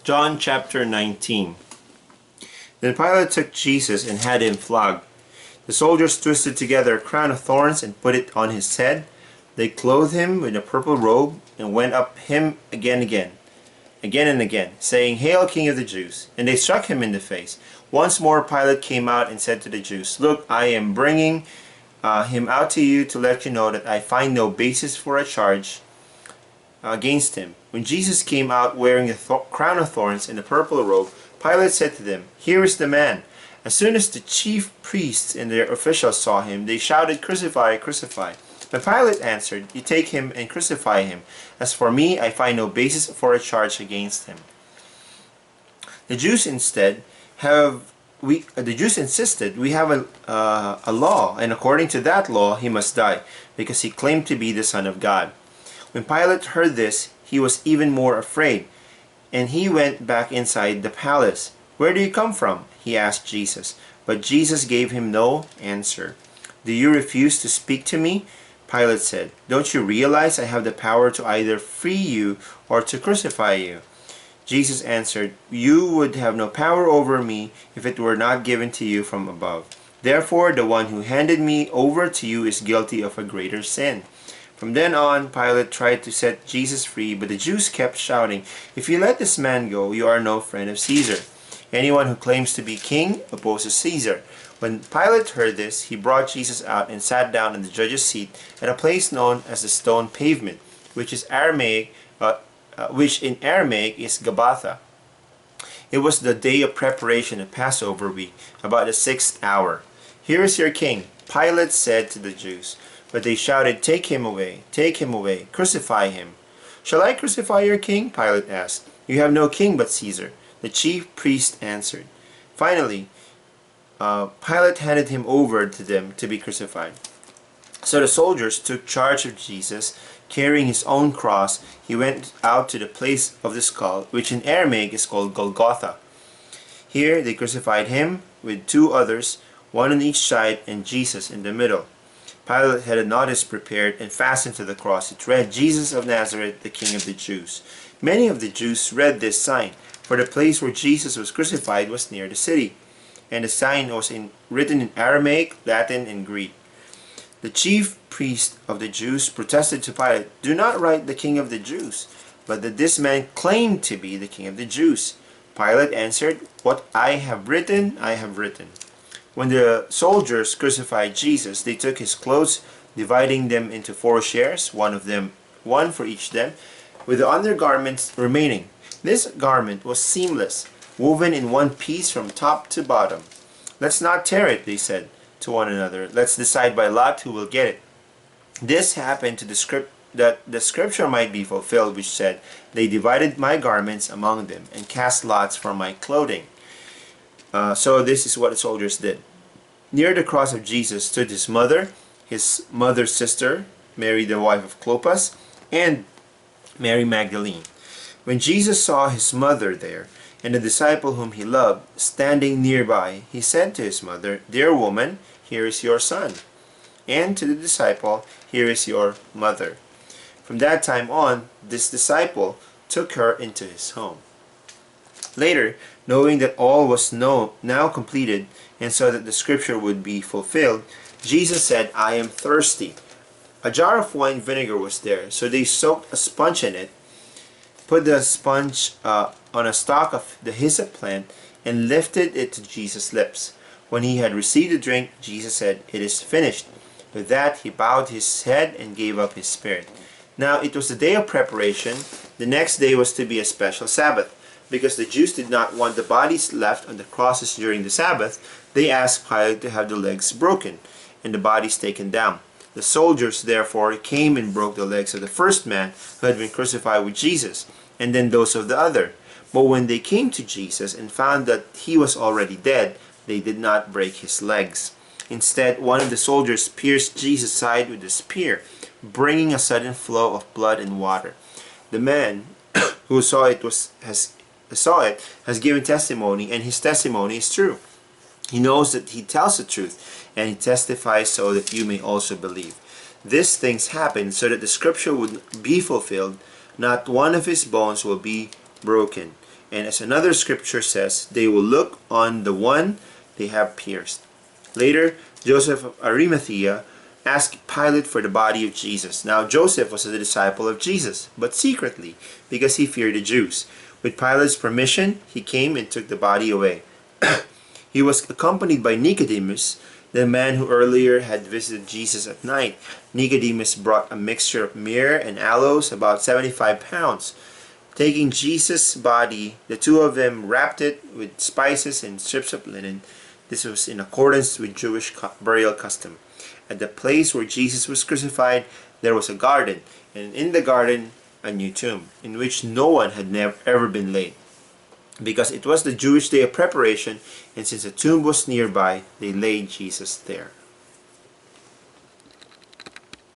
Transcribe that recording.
John chapter 19. Then Pilate took Jesus and had him flogged. The soldiers twisted together a crown of thorns and put it on his head. They clothed him with a purple robe and went up him again and again, saying, "Hail, King of the Jews!" And they struck him in the face. Once more Pilate came out and said to the Jews, "Look, I am bringing him out to you to let you know that I find no basis for a charge against him." When Jesus came out wearing a crown of thorns and a purple robe, Pilate said to them, "Here is the man." As soon as the chief priests and their officials saw him, they shouted, "Crucify, crucify." But Pilate answered, "You take him and crucify him. As for me, I find no basis for a charge against him." The Jews insisted we have a law, and according to that law he must die, because he claimed to be the Son of God. When Pilate heard this, he was even more afraid, and he went back inside the palace. "Where do you come from?" he asked Jesus. But Jesus gave him no answer. "Do you refuse to speak to me?" Pilate said. "Don't you realize I have the power to either free you or to crucify you?" Jesus answered, "You would have no power over me if it were not given to you from above. Therefore, the one who handed me over to you is guilty of a greater sin." From then on, Pilate tried to set Jesus free, but the Jews kept shouting, "If you let this man go, you are no friend of Caesar. Anyone who claims to be king opposes Caesar." When Pilate heard this, he brought Jesus out and sat down in the judge's seat at a place known as the Stone Pavement, which in Aramaic is Gabbatha. It was the day of preparation of Passover week, about the 6th hour. "Here is your king," Pilate said to the Jews. But they shouted, take him away, crucify him." "Shall I crucify your king?" Pilate asked. "You have no king but Caesar," the chief priest answered. Finally, Pilate handed him over to them to be crucified. So the soldiers took charge of Jesus. Carrying his own cross, he went out to the place of the skull, which in Aramaic is called Golgotha. Here they crucified him with two others, one on each side and Jesus in the middle. Pilate had a notice prepared and fastened to the cross. It read, "Jesus of Nazareth, the King of the Jews." Many of the Jews read this sign, for the place where Jesus was crucified was near the city, and the sign was written in Aramaic, Latin, and Greek. The chief priest of the Jews protested to Pilate, "Do not write the King of the Jews, but that this man claimed to be the King of the Jews." Pilate answered, "What I have written, I have written." When the soldiers crucified Jesus, they took his clothes, dividing them into 4 shares, one for each them, with the undergarments remaining. This garment was seamless, woven in one piece from top to bottom. "Let's not tear it," they said to one another. "Let's decide by lot who will get it." This happened that the scripture might be fulfilled, which said, "They divided my garments among them and cast lots for my clothing." So this is what the soldiers did. Near the cross of Jesus stood his mother's sister, Mary the wife of Clopas, and Mary Magdalene. When Jesus saw his mother there, and the disciple whom he loved standing nearby, he said to his mother, "Dear woman, here is your son," and to the disciple, "Here is your mother." From that time on, this disciple took her into his home. Later, knowing that all was now completed, and so that the scripture would be fulfilled, Jesus said, "I am thirsty." A jar of wine vinegar was there, so they soaked a sponge in it, put the sponge on a stalk of the hyssop plant, and lifted it to Jesus' lips. When he had received the drink, Jesus said, "It is finished." With that, he bowed his head and gave up his spirit. Now it was the day of preparation. The next day was to be a special Sabbath. Because the Jews did not want the bodies left on the crosses during the Sabbath, they asked Pilate to have the legs broken and the bodies taken down. The soldiers therefore came and broke the legs of the first man who had been crucified with Jesus, and then those of the other. But when they came to Jesus and found that he was already dead, they did not break his legs. Instead, one of the soldiers pierced Jesus' side with a spear, bringing a sudden flow of blood and water. The man who saw it has given testimony, and his testimony is true. He knows that he tells the truth, and he testifies so that you may also believe. These things happened so that the scripture would be fulfilled, "Not one of his bones will be broken." And as another scripture says, they will look on the one they have pierced. Later, Joseph of Arimathea asked Pilate for the body of Jesus. Now Joseph was a disciple of Jesus, but secretly, because he feared the Jews. With Pilate's permission, he came and took the body away. He was accompanied by Nicodemus, the man who earlier had visited Jesus at night. Nicodemus brought a mixture of myrrh and aloes, about 75 pounds. Taking Jesus' body, the two of them wrapped it with spices and strips of linen. This was in accordance with Jewish burial custom. At the place where Jesus was crucified, there was a garden, and in the garden a new tomb, in which no one had ever been laid. Because it was the Jewish day of preparation, and since the tomb was nearby, they laid Jesus there.